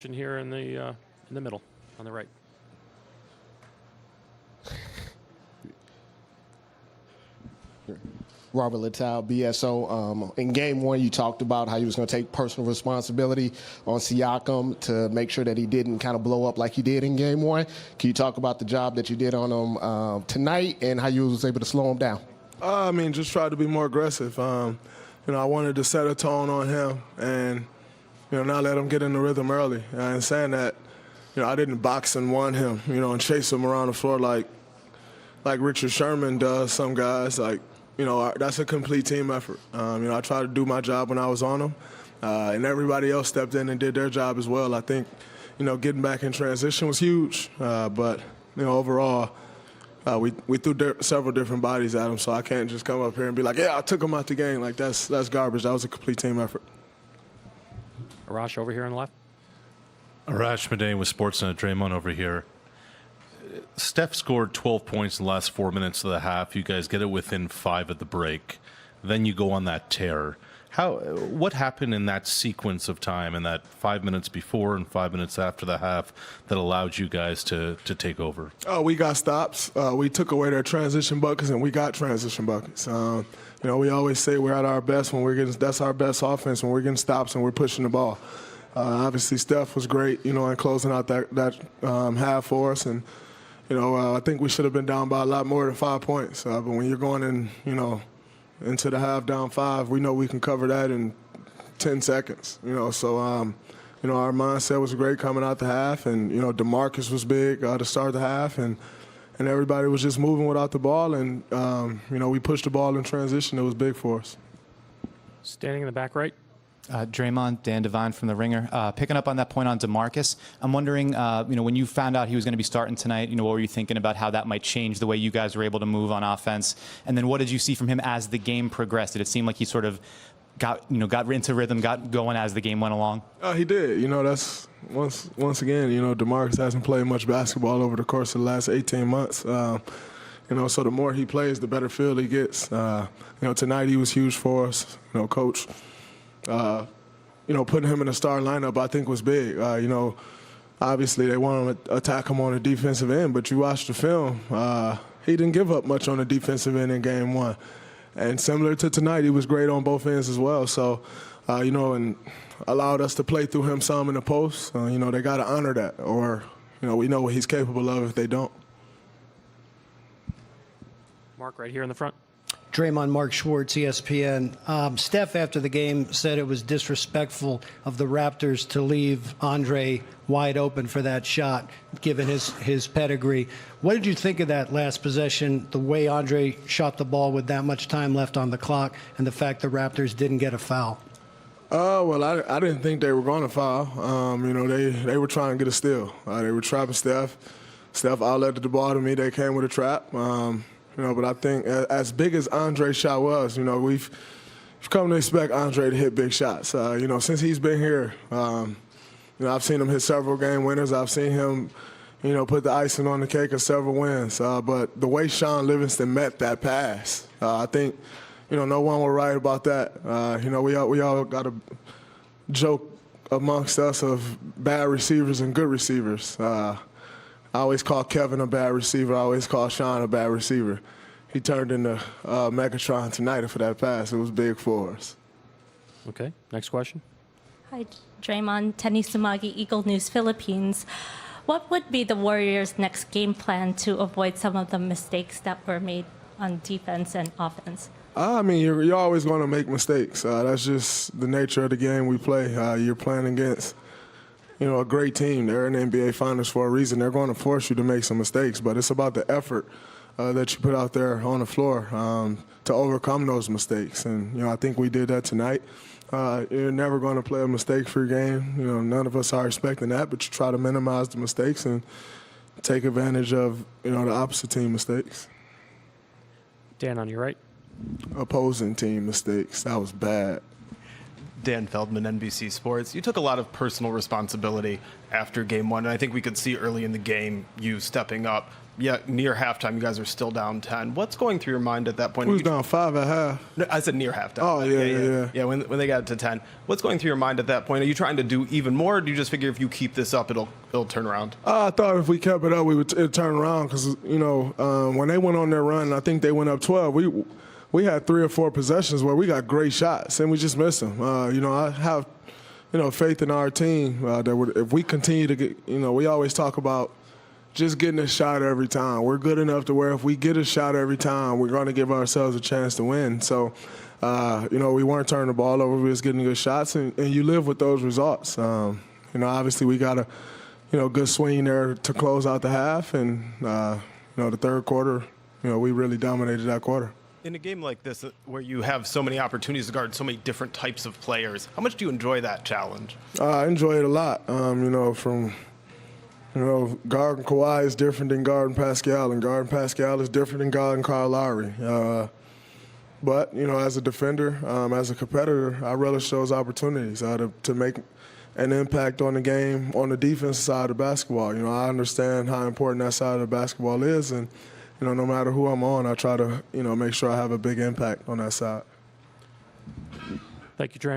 Here in the middle, on the right. Robert Littal, BSO. In game one, you talked about how you was going to take personal responsibility on Siakam to make sure that he didn't kind of blow up like he did in game one. Can you talk about the job that you did on him tonight and how you was able to slow him down? I mean, just try to be more aggressive. I wanted to set a tone on him and not let him get in the rhythm early. And saying that, I didn't box and one him, and chase him around the floor like Richard Sherman does some guys. That's a complete team effort. I tried to do my job when I was on him, and everybody else stepped in and did their job as well. I think, getting back in transition was huge, but, overall, we threw several different bodies at him, so I can't just come up here and be like, yeah, I took him out the game. Like, that's garbage. That was a complete team effort. Arash over here on the left. Arash Madane with Sportsnet. Draymond over here. Steph scored 12 points in the last 4 minutes of the half. You guys get it within 5 at the break. Then you go on that tear. What happened in that sequence of time, in that 5 minutes before and 5 minutes after the half, that allowed you guys to take over? We got stops. We took away their transition buckets, and we got transition buckets. We always say we're at our best when we're getting. That's our best offense when we're getting stops and we're pushing the ball. Obviously, Steph was great, in closing out that half for us, and I think we should have been down by a lot more than 5 points. But when you're going in, into the half down 5, we know we can cover that in 10 seconds. So our mindset was great coming out the half, and DeMarcus was big to start the half, and everybody was just moving without the ball, and we pushed the ball in transition. It was big for us. Standing in the back right. Draymond, Dan Devine from The Ringer. Picking up on that point on DeMarcus, I'm wondering, when you found out he was going to be starting tonight, what were you thinking about how that might change the way you guys were able to move on offense? And then what did you see from him as the game progressed? Did it seem like he sort of got into rhythm, got going as the game went along? He did. That's once again, DeMarcus hasn't played much basketball over the course of the last 18 months. So the more he plays, the better feel he gets. Tonight he was huge for us. Coach, putting him in the star lineup I think was big. Obviously they want to attack him on the defensive end, but you watch the film, he didn't give up much on the defensive end in game one. And similar to tonight, he was great on both ends as well. So, and allowed us to play through him some in the post. They got to honor that, or, we know what he's capable of if they don't. Mark right here in the front. Draymond, Mark Schwartz, ESPN. Steph, after the game, said it was disrespectful of the Raptors to leave Andre wide open for that shot, given his pedigree. What did you think of that last possession, the way Andre shot the ball with that much time left on the clock, and the fact the Raptors didn't get a foul? Well, I didn't think they were going to foul. They were trying to get a steal. They were trapping Steph. Steph outletted the ball to me. They came with a trap. But I think as big as Andre's shot was, we've come to expect Andre to hit big shots. Since he's been here, I've seen him hit several game winners. I've seen him, put the icing on the cake of several wins. But the way Sean Livingston met that pass, I think, no one will write about that. We all got a joke amongst us of bad receivers and good receivers. I always call Kevin a bad receiver. I always call Sean a bad receiver. He turned into Megatron tonight for that pass. It was big for us. Okay, next question. Hi, Draymond. Tenny Sumagi, Eagle News, Philippines. What would be the Warriors' next game plan to avoid some of the mistakes that were made on defense and offense? You're always going to make mistakes. That's just the nature of the game we play. You're playing against a great team. They're in the NBA Finals for a reason. They're going to force you to make some mistakes, but it's about the effort that you put out there on the floor to overcome those mistakes. And, I think we did that tonight. You're never going to play a mistake-free game. None of us are expecting that, but you try to minimize the mistakes and take advantage of, the opposite team mistakes. Dan on your right. Opposing team mistakes. That was bad. Dan Feldman, NBC Sports. You took a lot of personal responsibility after game one, and I think we could see early in the game you stepping up. Yet near halftime, you guys are still down 10. What's going through your mind at that point? We was down 5 at half. No, I said near halftime. Oh, yeah. Yeah, when they got to 10. What's going through your mind at that point? Are you trying to do even more, or do you just figure if you keep this up, it'll turn around? I thought if we kept it up, it'd turn around because, when they went on their run, I think they went up 12. We had 3 or 4 possessions where we got great shots, and we just missed them. I have, faith in our team that if we continue to get, we always talk about just getting a shot every time. We're good enough to where if we get a shot every time, we're going to give ourselves a chance to win. So, we weren't turning the ball over. We was getting good shots, and you live with those results. Obviously we got a, good swing there to close out the half, and, the third quarter, we really dominated that quarter. In a game like this, where you have so many opportunities to guard so many different types of players, how much do you enjoy that challenge? I enjoy it a lot. Guarding Kawhi is different than guarding Pascal, and guarding Pascal is different than guarding Kyle Lowry. But, as a defender, as a competitor, I relish those opportunities to make an impact on the game on the defensive side of basketball. I understand how important that side of basketball is, and, no matter who I'm on, I try to, make sure I have a big impact on that side. Thank you, Draymond.